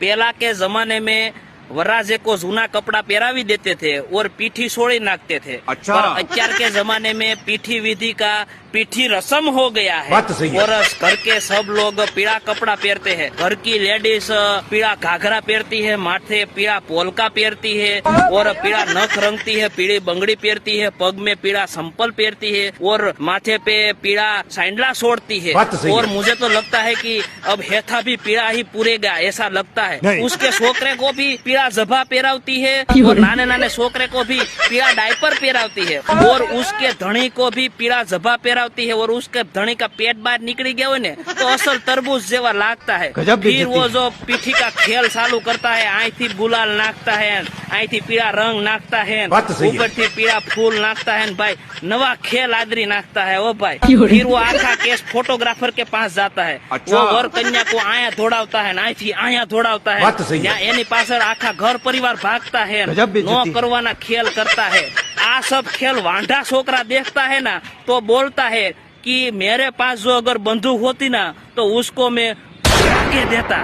पहला के जमाने में वराजे को जूना कपड़ा पहरावी देते थे और पीठी सोड़ी नाखते थे। अच्छा। पर अत्यार के जमाने में पीठी विधि का पीठी रस्म हो गया है। बात तो सही है। और घर के सब लोग पीला कपड़ा पहनते हैं। घर की लेडीज पीला घाघरा पहनती है, माथे पीला पोलका पहनती है और पीला नख रंगती है, पीली बंगड़ी पहनती है, पग में पीला संपल पहनती है और माथे पे पीला सैंडला छोड़ती है। बात तो सही और है। मुझे तो लगता है कि अब हेथा भी पीला ही पूरेगा, ऐसा लगता है। नहीं। उसके छोकरे को भी पीला जभा पहरावती है और नाने नाने छोकरे को भी पीला डायपर पहरावती है और उसके धणी को भी पीला जभा पहरावती है और उसके धणी का पेट बाहर निकली गया हो ने तो असल तरबूज जेवा लागता है। गजब फिर बेइज्जती वो है। जो पीठी का खेल चालू करता है, आई थी गुलाल नाखता है, आई थी पीला रंग नाखता है, बात तो सही है। ऊपर थी पीला फूल नाखता है, भाई नवा खेल आदरी नाखता है। ओ भाई फिर वो आखा केस फोटोग्राफर के पास जाता है। अच्छा। वो वर कन्या को आया दौड़ावता है, आई थी आया दौड़ावता है। बात तो सही है। ત્યાં એની પાછળ આખા ઘર પરિવાર ભાગતા है, गजब बेइज्जती नो है। करवाना खेल करता है। आ सब खेल वांढा छोकरा देखता है ना तो बोलता है कि मेरे पास जो अगर बंदूक होती ना तो उसको मैं आगे देता।